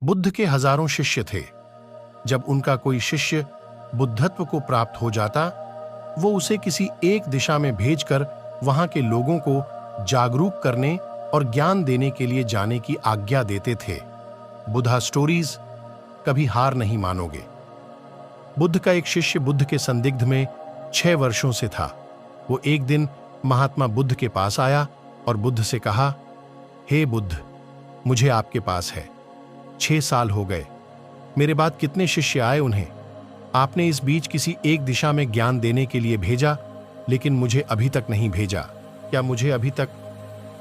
बुद्ध के हजारों शिष्य थे। जब उनका कोई शिष्य बुद्धत्व को प्राप्त हो जाता, वो उसे किसी एक दिशा में भेजकर वहां के लोगों को जागरूक करने और ज्ञान देने के लिए जाने की आज्ञा देते थे। बुद्धा स्टोरीज, कभी हार नहीं मानोगे। बुद्ध का एक शिष्य बुद्ध के संदिग्ध में 6 वर्षों से था। वो एक दिन महात्मा बुद्ध के पास आया और बुद्ध से कहा, हे बुद्ध, मुझे आपके पास है। 6 साल हो गए। मेरे बाद कितने शिष्य आए, उन्हें आपने इस बीच किसी एक दिशा में ज्ञान देने के लिए भेजा, लेकिन मुझे अभी तक नहीं भेजा। क्या मुझे अभी तक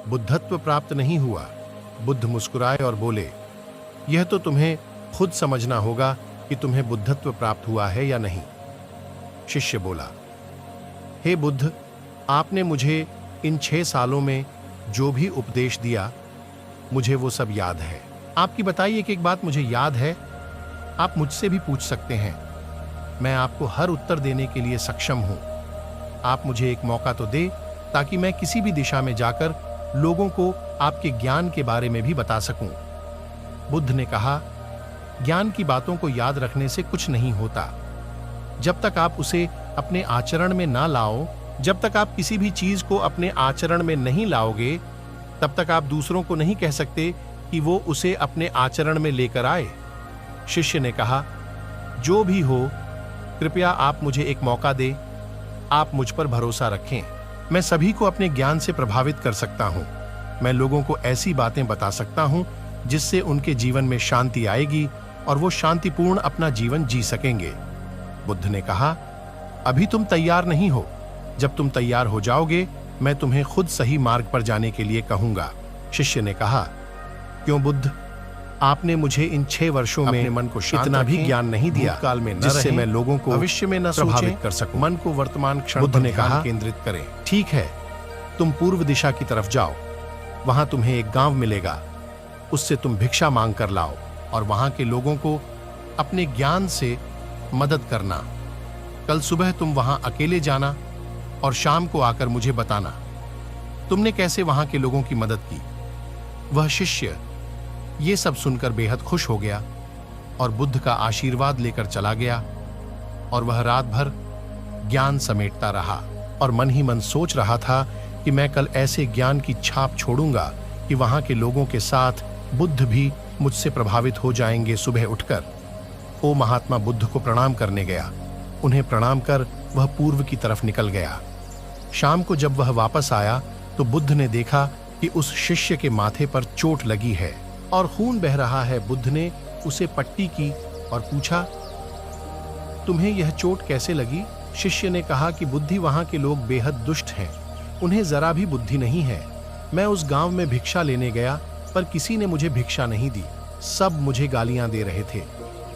बुद्धत्व प्राप्त नहीं हुआ? बुद्ध मुस्कुराए और बोले, यह तो तुम्हें खुद समझना होगा कि तुम्हें बुद्धत्व प्राप्त हुआ है या नहीं। शिष्य बोला, हे बुद्ध, आपने मुझे इन 6 सालों में जो भी उपदेश दिया, मुझे वो सब याद है। आपकी बताई एक बात मुझे याद है। आप मुझसे भी पूछ सकते हैं, मैं आपको हर उत्तर देने के लिए सक्षम हूं। आप मुझे एक मौका तो दे, ताकि मैं किसी भी दिशा में जाकर लोगों को आपके ज्ञान के बारे में भी बता सकूं। बुद्ध ने कहा, ज्ञान की बातों को याद रखने से कुछ नहीं होता। जब तक आप उसे अपने आचरण में ना लाओ, जब तक आप किसी भी चीज को अपने आचरण में नहीं लाओगे, तब तक आप दूसरों को नहीं कह सकते कि वो उसे अपने आचरण में लेकर आए। शिष्य ने कहा, जो भी हो, कृपया आप मुझे एक मौका दे। आप मुझ पर भरोसा रखें। मैं सभी को अपने ज्ञान से प्रभावित कर सकता हूं। मैं लोगों को ऐसी बातें बता सकता हूं जिससे उनके जीवन में शांति आएगी और वो शांतिपूर्ण अपना जीवन जी सकेंगे। बुद्ध ने कहा, अभी तुम तैयार नहीं हो। जब तुम तैयार हो जाओगे, मैं तुम्हें खुद सही मार्ग पर जाने के लिए कहूंगा। शिष्य ने कहा, क्यों बुद्ध, आपने मुझे इन 6 वर्षों में मन को इतना भी ज्ञान नहीं दिया काल में जिससे मैं लोगों को भविष्य में न प्रभावित कर सकूं। मन को वर्तमान क्षण बुद्ध ने कहा केंद्रित करें। ठीक है, तुम पूर्व दिशा की तरफ जाओ। वहां तुम्हें एक गांव मिलेगा। उससे तुम भिक्षा मांग कर लाओ और वहां के लोगों को अपने ज्ञान से मदद करना। कल सुबह तुम वहां अकेले जाना और शाम को आकर मुझे बताना तुमने कैसे वहां के लोगों की मदद की। वह शिष्य ये सब सुनकर बेहद खुश हो गया और बुद्ध का आशीर्वाद लेकर चला गया। और वह रात भर ज्ञान समेटता रहा और मन ही मन सोच रहा था कि मैं कल ऐसे ज्ञान की छाप छोड़ूंगा कि वहां के लोगों के साथ बुद्ध भी मुझसे प्रभावित हो जाएंगे। सुबह उठकर वो महात्मा बुद्ध को प्रणाम करने गया। उन्हें प्रणाम कर वह पूर्व की तरफ निकल गया। शाम को जब वह वापस आया तो बुद्ध ने देखा कि उस शिष्य के माथे पर चोट लगी है और खून बह रहा है। बुद्ध ने उसे पट्टी की और पूछा, तुम्हें यह चोट कैसे लगी? शिष्य ने कहा कि बुद्धि, वहां के लोग बेहद दुष्ट हैं। उन्हें जरा भी बुद्धि नहीं है। मैं उस गांव में भिक्षा लेने गया, पर किसी ने मुझे भिक्षा नहीं दी। सब मुझे गालियां दे रहे थे।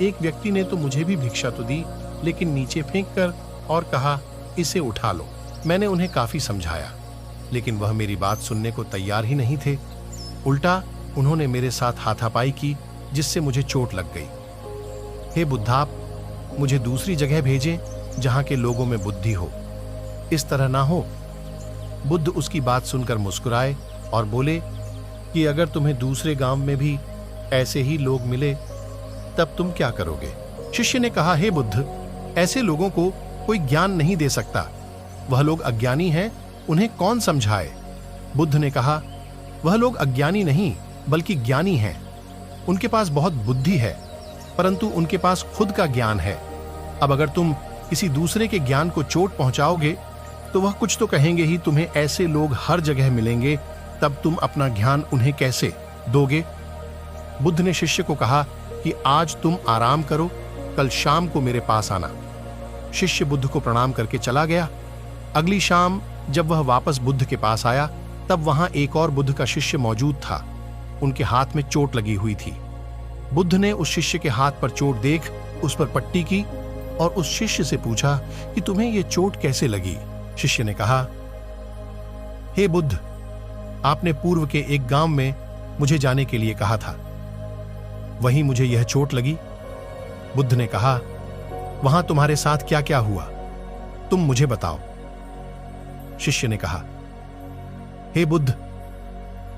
एक व्यक्ति ने तो मुझे भी भिक्षा तो दी, लेकिन नीचे फेंक कर और कहा, इसे उठा लो। मैंने उन्हें काफी समझाया, लेकिन वह मेरी बात सुनने को तैयार ही नहीं थे। उल्टा उन्होंने मेरे साथ हाथापाई की, जिससे मुझे चोट लग गई। हे बुद्धाप, मुझे दूसरी जगह भेजें जहां के लोगों में बुद्धि हो। इस तरह ना हो। बुद्ध उसकी बात सुनकर मुस्कुराए और बोले कि अगर तुम्हें दूसरे गांव में भी ऐसे ही लोग मिले, तब तुम क्या करोगे? शिष्य ने कहा, हे बुद्ध, ऐसे लोगों को कोई ज्ञान नहीं दे सकता। वह लोग अज्ञानी हैं, उन्हें कौन समझाए? बुद्ध ने कहा, वह लोग अज्ञानी नहीं बल्कि ज्ञानी हैं। उनके पास बहुत बुद्धि है, परंतु उनके पास खुद का ज्ञान है। अब अगर तुम किसी दूसरे के ज्ञान को चोट पहुंचाओगे तो वह कुछ तो कहेंगे ही। तुम्हें ऐसे लोग हर जगह मिलेंगे, तब तुम अपना ज्ञान उन्हें कैसे दोगे? बुद्ध ने शिष्य को कहा कि आज तुम आराम करो, कल शाम को मेरे पास आना। शिष्य बुद्ध को प्रणाम करके चला गया। अगली शाम जब वह वापस बुद्ध के पास आया, तब वहां एक और बुद्ध का शिष्य मौजूद था। उनके हाथ में चोट लगी हुई थी। बुद्ध ने उस शिष्य के हाथ पर चोट देख उस पर पट्टी की और उस शिष्य से पूछा कि तुम्हें यह चोट कैसे लगी? शिष्य ने कहा, हे बुद्ध, आपने पूर्व के एक गांव में मुझे जाने के लिए कहा था, वहीं मुझे यह चोट लगी। बुद्ध ने कहा, वहां तुम्हारे साथ क्या क्या हुआ, तुम मुझे बताओ। शिष्य ने कहा, हे बुद्ध,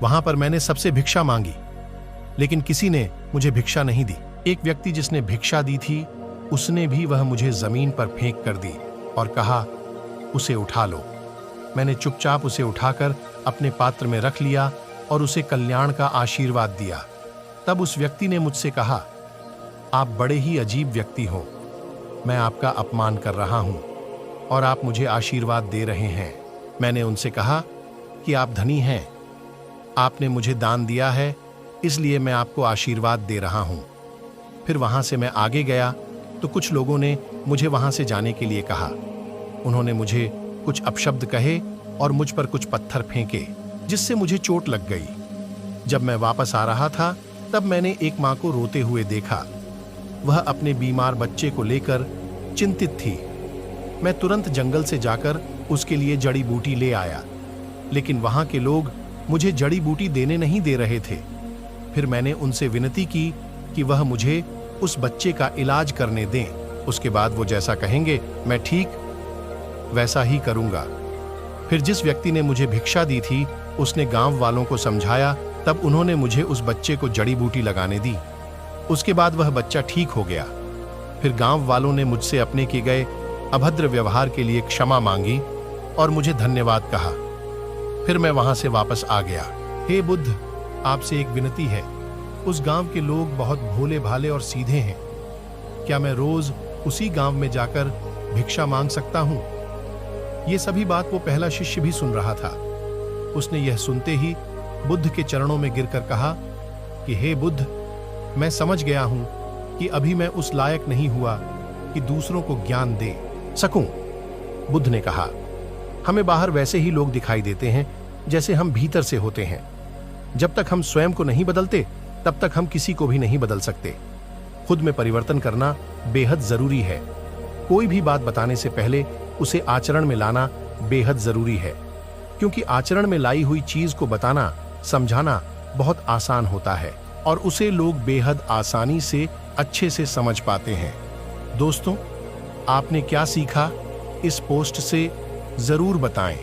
वहां पर मैंने सबसे भिक्षा मांगी, लेकिन किसी ने मुझे भिक्षा नहीं दी। एक व्यक्ति जिसने भिक्षा दी थी, उसने भी वह मुझे जमीन पर फेंक कर दी और कहा, उसे उठा लो। मैंने चुपचाप उसे उठाकर अपने पात्र में रख लिया और उसे कल्याण का आशीर्वाद दिया। तब उस व्यक्ति ने मुझसे कहा, आप बड़े ही अजीब व्यक्ति हो। मैं आपका अपमान कर रहा हूं और आप मुझे आशीर्वाद दे रहे हैं। मैंने उनसे कहा कि आप धनी हैं, आपने मुझे दान दिया है, इसलिए मैं आपको आशीर्वाद दे रहा हूं। फिर वहां से मैं आगे गया तो कुछ लोगों ने मुझे वहां से जाने के लिए कहा। उन्होंने मुझे कुछ अपशब्द कहे और मुझ पर कुछ पत्थर फेंके, जिससे मुझे चोट लग गई। जब मैं वापस आ रहा था तब मैंने एक माँ को रोते हुए देखा। वह अपने बीमार बच्चे को लेकर चिंतित थी। मैं तुरंत जंगल से जाकर उसके लिए जड़ी बूटी ले आया, लेकिन वहां के लोग मुझे जड़ी बूटी देने नहीं दे रहे थे। फिर मैंने उनसे विनती की कि वह मुझे उस बच्चे का इलाज करने दें। उसके बाद वो जैसा कहेंगे मैं ठीक वैसा ही करूंगा। फिर जिस व्यक्ति ने मुझे भिक्षा दी थी, उसने गांव वालों को समझाया, तब उन्होंने मुझे उस बच्चे को जड़ी बूटी लगाने दी। उसके बाद वह बच्चा ठीक हो गया। फिर गांव वालों ने मुझसे अपने किए गए अभद्र व्यवहार के लिए क्षमा मांगी और मुझे धन्यवाद कहा। फिर मैं वहां से वापस आ गया। हे बुद्ध, आपसे एक विनती है। उस गांव के लोग बहुत भोले भाले और सीधे हैं। क्या मैं रोज उसी गांव में जाकर भिक्षा मांग सकता हूं? ये सभी बात वो पहला शिष्य भी सुन रहा था। उसने यह सुनते ही बुद्ध के चरणों में गिरकर कहा कि हे बुद्ध, मैं समझ गया हूं कि अभी मैं उस लायक नहीं हुआ कि दूसरों को ज्ञान दे सकूं। बुद्ध ने कहा, हमें बाहर वैसे ही लोग दिखाई देते हैं जैसे हम भीतर से होते हैं। जब तक हम स्वयं को नहीं बदलते, तब तक हम किसी को भी नहीं बदल सकते। खुद में परिवर्तन करना बेहद जरूरी है। कोई भी बात बताने से पहले उसे आचरण में लाना बेहद जरूरी है, क्योंकि आचरण में लाई हुई चीज को बताना, समझाना बहुत आसान होता है और उसे लोग बेहद आसानी से अच्छे से समझ पाते हैं। दोस्तों, आपने क्या सीखा, इस पोस्ट से जरूर बताएं।